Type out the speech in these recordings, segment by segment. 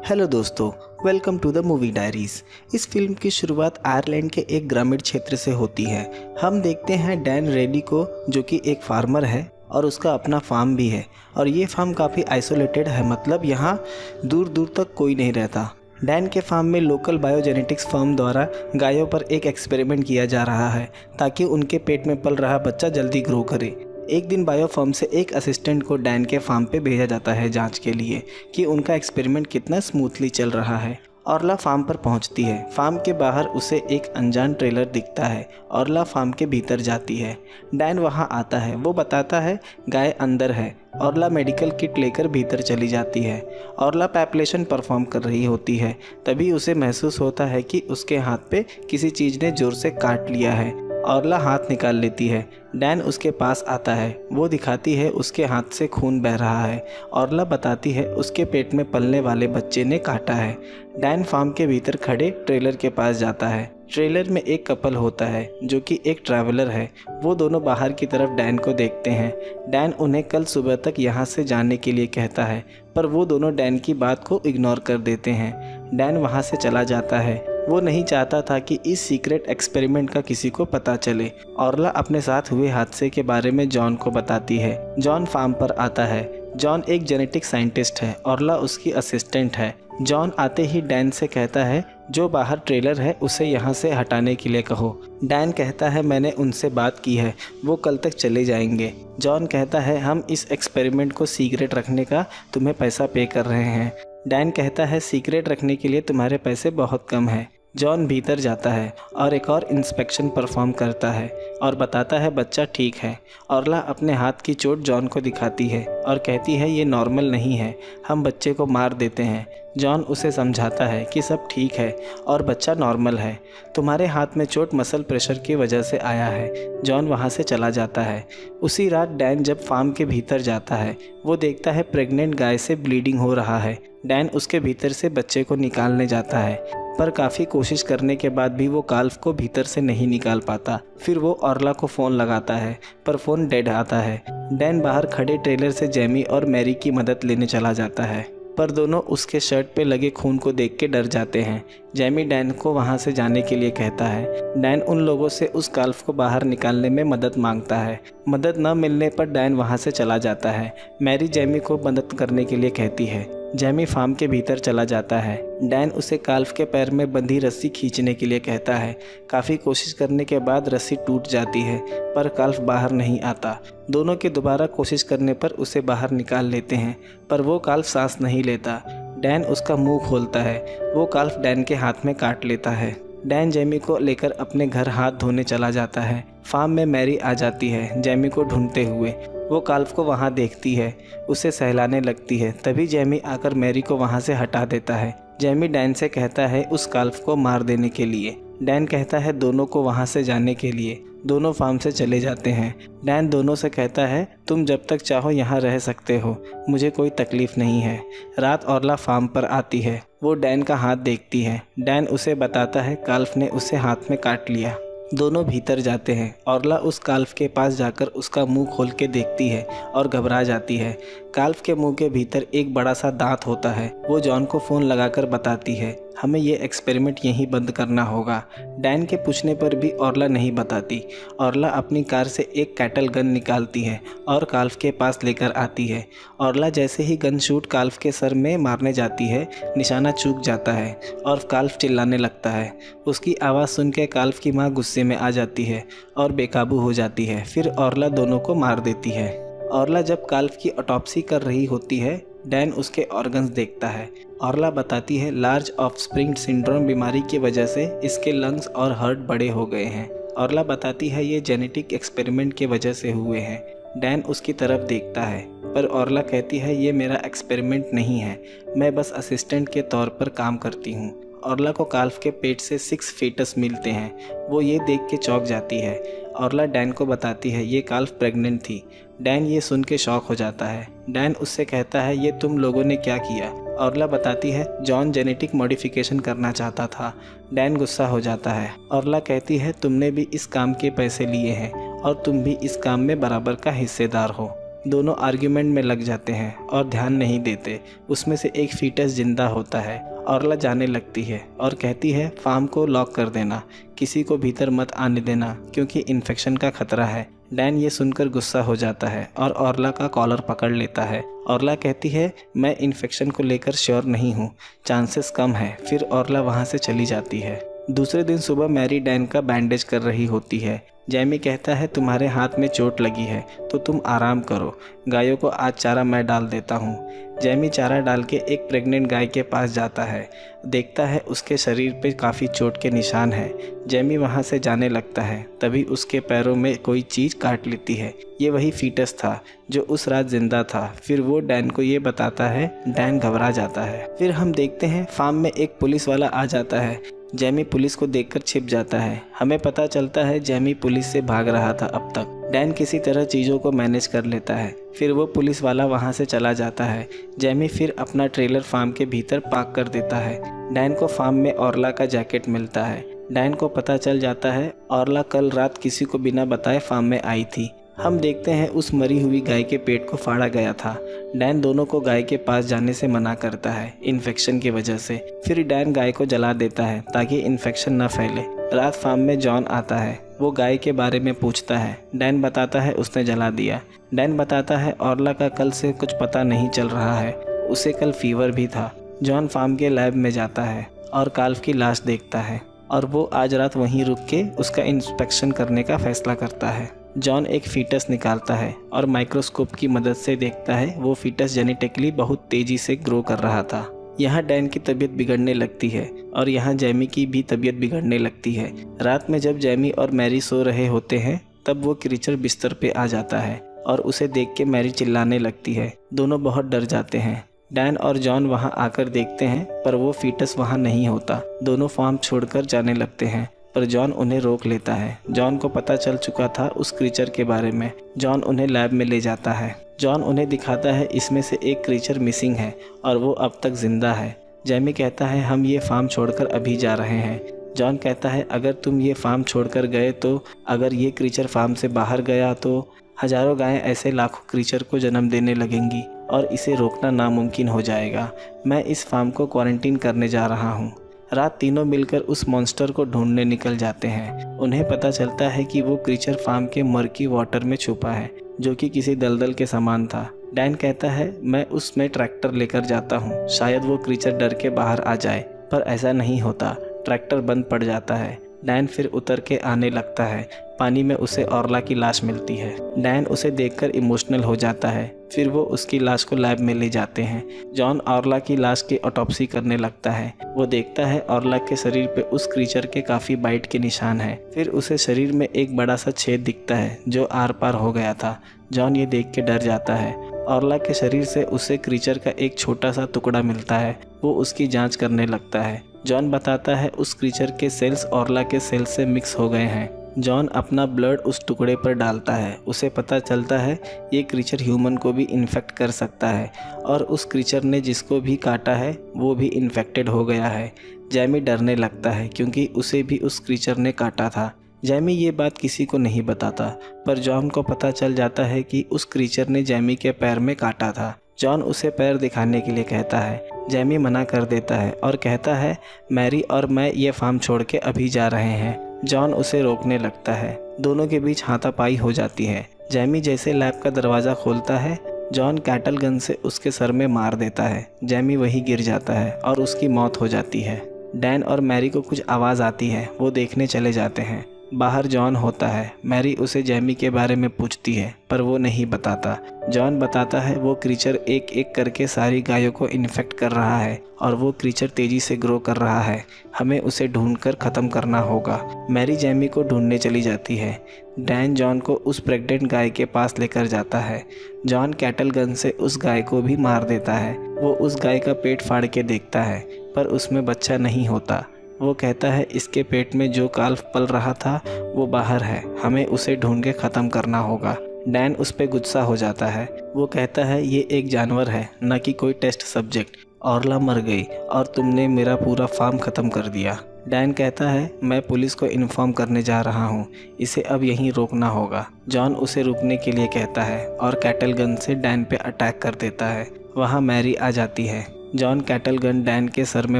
Hello दोस्तों, welcome to the movie diaries. इस film की शुरुआत आयरलैंड के एक ग्रामीण क्षेत्र से होती है। हम देखते हैं डैन रेडी को, जो कि एक फार्मर है और उसका अपना फार्म भी है। और ये फार्म काफ़ी आइसोलेटेड है, मतलब यहाँ दूर दूर तक कोई नहीं रहता। डैन के फार्म में लोकल बायोजेनेटिक्स फर्म द्वारा गायों पर एक एक्सपेरिमेंट किया जा रहा है ताकि उनके पेट में पल रहा बच्चा जल्दी ग्रो करे। एक दिन बायो फर्म से एक असिस्टेंट को डैन के फार्म पे भेजा जाता है जांच के लिए कि उनका एक्सपेरिमेंट कितना स्मूथली चल रहा है। ऑरला फार्म पर पहुंचती है। फार्म के बाहर उसे एक अनजान ट्रेलर दिखता है। ऑरला फार्म के भीतर जाती है। डैन वहां आता है। वो बताता है गाय अंदर है। ऑरला मेडिकल किट लेकर भीतर चली जाती है। ऑरला पैप्लेशन परफॉर्म कर रही होती है। तभी उसे महसूस होता है कि उसके हाथ पे किसी चीज़ ने ज़ोर से काट लिया है। ऑरला हाथ निकाल लेती है। डैन उसके पास आता है। वो दिखाती है उसके हाथ से खून बह रहा है। ऑरला बताती है उसके पेट में पलने वाले बच्चे ने काटा है। डैन फार्म के भीतर खड़े ट्रेलर के पास जाता है। ट्रेलर में एक कपल होता है जो कि एक ट्रैवलर है। वो दोनों बाहर की तरफ डैन को देखते हैं। डैन उन्हें कल सुबह तक यहाँ से जाने के लिए कहता है, पर वो दोनों डैन की बात को इग्नोर कर देते हैं। डैन वहाँ से चला जाता है। वो नहीं चाहता था कि इस सीक्रेट एक्सपेरिमेंट का किसी को पता चले। ऑरला अपने साथ हुए हादसे के बारे में जॉन को बताती है। जॉन फार्म पर आता है। जॉन एक जेनेटिक साइंटिस्ट है। ऑरला उसकी असिस्टेंट है। जॉन आते ही डैन से कहता है जो बाहर ट्रेलर है उसे यहाँ से हटाने के लिए कहो। डैन कहता है मैंने उनसे बात की है, वो कल तक चले जाएंगे। जॉन कहता है हम इस एक्सपेरिमेंट को सीक्रेट रखने का तुम्हें पैसा पे कर रहे हैं। डैन कहता है सीक्रेट रखने के लिए तुम्हारे पैसे बहुत कम है। जॉन भीतर जाता है और एक और इंस्पेक्शन परफॉर्म करता है और बताता है बच्चा ठीक है। ऑरला अपने हाथ की चोट जॉन को दिखाती है और कहती है ये नॉर्मल नहीं है, हम बच्चे को मार देते हैं। जॉन उसे समझाता है कि सब ठीक है और बच्चा नॉर्मल है। तुम्हारे हाथ में चोट मसल प्रेशर की वजह से आया है। जॉन वहाँ से चला जाता है। उसी रात डैन जब फार्म के भीतर जाता है, वो देखता है प्रेग्नेंट गाय से ब्लीडिंग हो रहा है। डैन उसके भीतर से बच्चे को निकालने जाता है, पर काफ़ी कोशिश करने के बाद भी वो काल्फ को भीतर से नहीं निकाल पाता। फिर वो ऑरला को फ़ोन लगाता है, पर फ़ोन डेड आता है। डैन बाहर खड़े ट्रेलर से जेमी और मैरी की मदद लेने चला जाता है, पर दोनों उसके शर्ट पे लगे खून को देख के डर जाते हैं। जेमी डैन को वहाँ से जाने के लिए कहता है। डैन उन लोगों से उस काल्फ को बाहर निकालने में मदद मांगता है। मदद न मिलने पर डैन वहाँ से चला जाता है। मैरी जेमी को मदद करने के लिए कहती है। जेमी फार्म के भीतर चला जाता है। डैन उसे काल्फ के पैर में बंधी रस्सी खींचने के लिए कहता है। काफ़ी कोशिश करने के बाद रस्सी टूट जाती है, पर काल्फ बाहर नहीं आता। दोनों के दोबारा कोशिश करने पर उसे बाहर निकाल लेते हैं, पर वो काल्फ सांस नहीं लेता। डैन उसका मुंह खोलता है। वो काल्फ डैन के हाथ में काट लेता है। डैन जेमी को लेकर अपने घर हाथ धोने चला जाता है। फार्म में मैरी आ जाती है जेमी को ढूंढते हुए। वो काल्फ को वहाँ देखती है, उसे सहलाने लगती है। तभी जेमी आकर मैरी को वहाँ से हटा देता है। जेमी डैन से कहता है उस काल्फ को मार देने के लिए। डैन कहता है दोनों को वहाँ से जाने के लिए। दोनों फार्म से चले जाते हैं। डैन दोनों से कहता है तुम जब तक चाहो यहाँ रह सकते हो, मुझे कोई तकलीफ़ नहीं है। रात ऑरला फार्म पर आती है। वो डैन का हाथ देखती है। डैन उसे बताता है काल्फ ने उसे हाथ में काट लिया। दोनों भीतर जाते हैं। ऑरला उस काल्फ के पास जाकर उसका मुंह खोल के देखती है और घबरा जाती है। काल्फ के मुंह के भीतर एक बड़ा सा दांत होता है। वो जॉन को फ़ोन लगाकर बताती है हमें ये एक्सपेरिमेंट यहीं बंद करना होगा। डैन के पूछने पर भी ऑरला नहीं बताती। ऑरला अपनी कार से एक कैटल गन निकालती है और काल्फ के पास लेकर आती है। ऑरला जैसे ही गन शूट काल्फ के सर में मारने जाती है, निशाना चूक जाता है और काल्फ चिल्लाने लगता है। उसकी आवाज़ सुन के काल्फ की माँ गुस्से में आ जाती है और बेकाबू हो जाती है। फिर ऑरला दोनों को मार देती है। ऑरला जब काल्फ की ऑटोप्सी कर रही होती है, डैन उसके ऑर्गन्स देखता है। ऑरला बताती है लार्ज ऑफस्प्रिंग सिंड्रोम बीमारी की वजह से इसके लंग्स और हार्ट बड़े हो गए हैं। ऑरला बताती है ये जेनेटिक एक्सपेरिमेंट की वजह से हुए हैं। डैन उसकी तरफ देखता है, पर ऑरला कहती है ये मेरा एक्सपेरिमेंट नहीं है, मैं बस असिस्टेंट के तौर पर काम करती हूँ। ऑरला को काल्फ के पेट से 6 फीटस मिलते हैं। वो ये देख के चौंक जाती है। ऑरला डैन को बताती है ये काल्फ प्रेग्नेंट थी। डैन ये सुन के शॉक हो जाता है। डैन उससे कहता है ये तुम लोगों ने क्या किया। ऑरला बताती है जॉन जेनेटिक मॉडिफिकेशन करना चाहता था। डैन गुस्सा हो जाता है। ऑरला कहती है तुमने भी इस काम के पैसे लिए हैं और तुम भी इस काम में बराबर का हिस्सेदार हो। दोनों आर्ग्यूमेंट में लग जाते हैं और ध्यान नहीं देते। उसमें से एक फीटस जिंदा होता है। ऑरला जाने लगती है और कहती है फार्म को लॉक कर देना, किसी को भीतर मत आने देना क्योंकि इन्फेक्शन का खतरा है। डैन ये सुनकर गुस्सा हो जाता है और ऑरला का कॉलर पकड़ लेता है। ऑरला कहती है मैं इन्फेक्शन को लेकर श्योर नहीं हूँ, चांसेस कम है। फिर ऑरला वहाँ से चली जाती है। दूसरे दिन सुबह मैरी डैन का बैंडेज कर रही होती है। जैमी कहता है तुम्हारे हाथ में चोट लगी है तो तुम आराम करो, गायों को आज चारा मैं डाल देता हूँ। जैमी चारा डाल के एक प्रेग्नेंट गाय के पास जाता है, देखता है उसके शरीर पे काफ़ी चोट के निशान हैं। जैमी वहाँ से जाने लगता है, तभी उसके पैरों में कोई चीज़ काट लेती है। ये वही फीटस था जो उस रात जिंदा था। फिर वो डैन को ये बताता है। डैन घबरा जाता है। फिर हम देखते हैं फार्म में एक पुलिस वाला आ जाता है। जैमी पुलिस को देखकर छिप जाता है। हमें पता चलता है जैमी पुलिस से भाग रहा था अब तक। डैन किसी तरह चीज़ों को मैनेज कर लेता है। फिर वो पुलिस वाला वहाँ से चला जाता है। जैमी फिर अपना ट्रेलर फार्म के भीतर पार्क कर देता है। डैन को फार्म में ऑरला का जैकेट मिलता है। डैन को पता चल जाता है ऑरला कल रात किसी को बिना बताए फार्म में आई थी। हम देखते हैं उस मरी हुई गाय के पेट को फाड़ा गया था। डैन दोनों को गाय के पास जाने से मना करता है इन्फेक्शन की वजह से। फिर डैन गाय को जला देता है ताकि इन्फेक्शन न फैले। रात फार्म में जॉन आता है। वो गाय के बारे में पूछता है। डैन बताता है उसने जला दिया। डैन बताता है ऑरला का कल से कुछ पता नहीं चल रहा है, उसे कल फीवर भी था। जॉन फार्म के लैब में जाता है और काल्फ की लाश देखता है और वो आज रात वहीं रुक के उसका इंस्पेक्शन करने का फैसला करता है। जॉन एक फीटस निकालता है और माइक्रोस्कोप की मदद से देखता है वो फीटस जेनेटिकली बहुत तेज़ी से ग्रो कर रहा था। यहाँ डैन की तबीयत बिगड़ने लगती है और यहाँ जैमी की भी तबीयत बिगड़ने लगती है। रात में जब जैमी और मैरी सो रहे होते हैं तब वो क्रीचर बिस्तर पे आ जाता है और उसे देख के मैरी चिल्लाने लगती है। दोनों बहुत डर जाते हैं। डैन और जॉन वहाँ आकर देखते हैं पर वो फीटस वहाँ नहीं होता। दोनों फार्म छोड़कर जाने लगते हैं पर जॉन उन्हें रोक लेता है। जॉन को पता चल चुका था उस क्रीचर के बारे में। जॉन उन्हें लैब में ले जाता है। जॉन उन्हें दिखाता है इसमें से एक क्रीचर मिसिंग है और वो अब तक जिंदा है। जैमी कहता है हम ये फार्म छोड़कर अभी जा रहे हैं। जॉन कहता है अगर तुम ये फार्म छोड़कर गए तो अगर ये क्रीचर फार्म से बाहर गया तो हजारों गायें ऐसे लाखों क्रीचर को जन्म देने लगेंगी और इसे रोकना नामुमकिन हो जाएगा। मैं इस फार्म को क्वारंटीन करने जा रहा हूँ। रात तीनों मिलकर उस मॉन्स्टर को ढूंढने निकल जाते हैं। उन्हें पता चलता है कि वो क्रीचर फार्म के मर्की वाटर में छुपा है जो कि किसी दलदल के समान था। डैन कहता है मैं उसमें ट्रैक्टर लेकर जाता हूँ, शायद वो क्रीचर डर के बाहर आ जाए, पर ऐसा नहीं होता। ट्रैक्टर बंद पड़ जाता है। डैन फिर उतर के आने लगता है। पानी में उसे ऑरला की लाश मिलती है। डैन उसे देखकर इमोशनल हो जाता है। फिर वो उसकी लाश को लैब में ले जाते हैं। जॉन ऑरला की लाश की ऑटोप्सी करने लगता है। वो देखता है ऑरला के शरीर पे उस क्रीचर के काफ़ी बाइट के निशान हैं। फिर उसे शरीर में एक बड़ा सा छेद दिखता है जो आर पार हो गया था। जॉन ये देख के डर जाता है। ऑरला के शरीर से उसे क्रीचर का एक छोटा सा टुकड़ा मिलता है। वो उसकी जांच करने लगता है। जॉन बताता है उस क्रीचर के सेल्स ऑरला के सेल्स से मिक्स हो गए हैं। जॉन अपना ब्लड उस टुकड़े पर डालता है। उसे पता चलता है ये क्रीचर ह्यूमन को भी इन्फेक्ट कर सकता है और उस क्रीचर ने जिसको भी काटा है वो भी इन्फेक्टेड हो गया है। जैमी डरने लगता है क्योंकि उसे भी उस क्रीचर ने काटा था। जैमी ये बात किसी को नहीं बताता पर जॉन को पता चल जाता है कि उस क्रीचर ने जैमी के पैर में काटा था। जॉन उसे पैर दिखाने के लिए कहता है। जैमी मना कर देता है और कहता है मैरी और मैं ये फार्म छोड़ के अभी जा रहे हैं। जॉन उसे रोकने लगता है। दोनों के बीच हाथापाई हो जाती है। जैमी जैसे लैब का दरवाज़ा खोलता है, जॉन कैटल गन से उसके सर में मार देता है। जैमी वहीं गिर जाता है और उसकी मौत हो जाती है। डैन और मैरी को कुछ आवाज़ आती है। वो देखने चले जाते हैं। बाहर जॉन होता है। मैरी उसे जैमी के बारे में पूछती है पर वो नहीं बताता। जॉन बताता है वो क्रीचर एक एक करके सारी गायों को इन्फेक्ट कर रहा है और वो क्रीचर तेज़ी से ग्रो कर रहा है। हमें उसे ढूंढकर ख़त्म करना होगा। मैरी जैमी को ढूंढने चली जाती है। डैन जॉन को उस प्रेग्नेंट गाय के पास लेकर जाता है। जॉन कैटल गन से उस गाय को भी मार देता है। वो उस गाय का पेट फाड़ के देखता है पर उसमें बच्चा नहीं होता। वो कहता है इसके पेट में जो काल्फ पल रहा था वो बाहर है, हमें उसे ढूंढ के ख़त्म करना होगा। डैन उस पर गुस्सा हो जाता है। वो कहता है ये एक जानवर है, न कि कोई टेस्ट सब्जेक्ट। ऑरला मर गई और तुमने मेरा पूरा फार्म ख़त्म कर दिया। डैन कहता है मैं पुलिस को इन्फॉर्म करने जा रहा हूँ, इसे अब यहीं रोकना होगा। जॉन उसे रुकने के लिए कहता है और कैटल गन से डैन पे अटैक कर देता है। वहाँ मैरी आ जाती है। जॉन कैटल गन डैन के सर में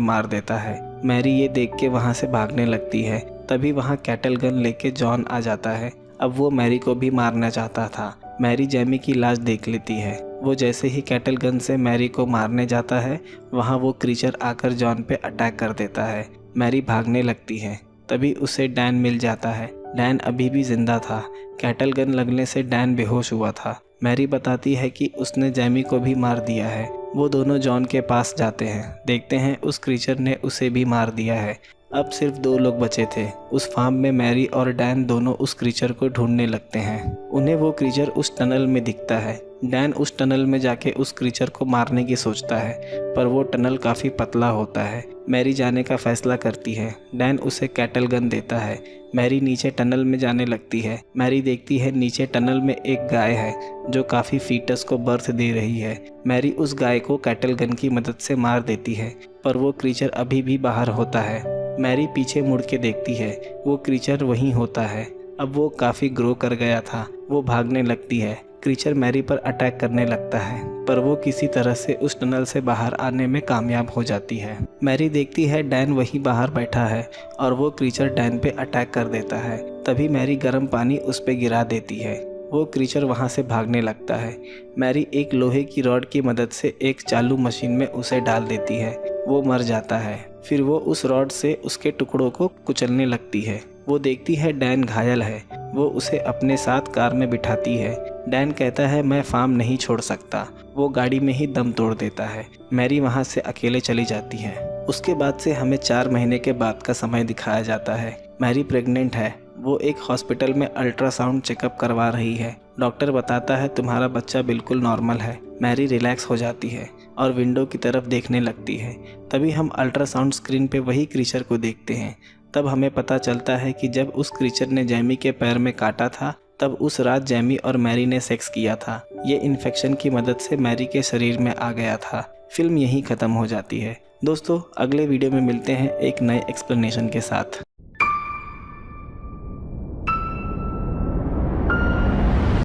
मार देता है। मैरी ये देख के वहाँ से भागने लगती है। तभी वहाँ कैटल गन लेके जॉन आ जाता है। अब वो मैरी को भी मारना चाहता था। मैरी जैमी की लाश देख लेती है। वो जैसे ही कैटल गन से मैरी को मारने जाता है, वहाँ वो क्रीचर आकर जॉन पे अटैक कर देता है। मैरी भागने लगती है। तभी उसे डैन मिल जाता है। डैन अभी भी जिंदा था। कैटल गन लगने से डैन बेहोश हुआ था। मैरी बताती है कि उसने जैमी को भी मार दिया है। वो दोनों जॉन के पास जाते हैं। देखते हैं उस क्रीचर ने उसे भी मार दिया है। अब सिर्फ 2 लोग बचे थे। उस फार्म में मैरी और डैन दोनों उस क्रीचर को ढूंढने लगते हैं। उन्हें वो क्रीचर उस टनल में दिखता है। डैन उस टनल में जाके उस क्रीचर को मारने की सोचता है, पर वो टनल काफ़ी पतला होता है। मैरी जाने का फैसला करती है। डैन उसे कैटल गन देता है। मैरी नीचे टनल में जाने लगती है। मैरी देखती है नीचे टनल में एक गाय है जो काफ़ी फीटस को बर्थ दे रही है। मैरी उस गाय को कैटल गन की मदद से मार देती है, पर वो क्रीचर अभी भी बाहर होता है। मैरी पीछे मुड़ के देखती है। वो क्रीचर वहीं होता है। अब वो काफ़ी ग्रो कर गया था। वो भागने लगती है। क्रीचर मैरी पर अटैक करने लगता है, पर वो किसी तरह से उस टनल से बाहर आने में कामयाब हो जाती है। मैरी देखती है डैन वहीं बाहर बैठा है और वो क्रीचर डैन पे अटैक कर देता है। तभी मैरी गर्म पानी उस पे गिरा देती है। वो क्रीचर वहाँ से भागने लगता है। मैरी एक लोहे की रॉड की मदद से एक चालू मशीन में उसे डाल देती है। वो मर जाता है। फिर वो उस रॉड से उसके टुकड़ों को कुचलने लगती है। वो देखती है डैन घायल है। वो उसे अपने साथ कार में बिठाती है। डैन कहता है मैं फार्म नहीं छोड़ सकता। वो गाड़ी में ही दम तोड़ देता है। मैरी वहाँ से अकेले चली जाती है। उसके बाद से हमें 4 महीने के बाद का समय दिखाया जाता है। मैरी प्रेग्नेंट है। वो एक हॉस्पिटल में अल्ट्रासाउंड चेकअप करवा रही है। डॉक्टर बताता है तुम्हारा बच्चा बिल्कुल नॉर्मल है। मैरी रिलैक्स हो जाती है और विंडो की तरफ देखने लगती है। तभी हम अल्ट्रासाउंड स्क्रीन पे वही क्रीचर को देखते हैं। तब हमें पता चलता है कि जब उस क्रीचर ने जैमी के पैर में काटा था, तब उस रात जैमी और मैरी ने सेक्स किया था। ये इन्फेक्शन की मदद से मैरी के शरीर में आ गया था। फिल्म यहीं ख़त्म हो जाती है। दोस्तों, अगले वीडियो में मिलते हैं एक नए एक्सप्लेनेशन के साथ।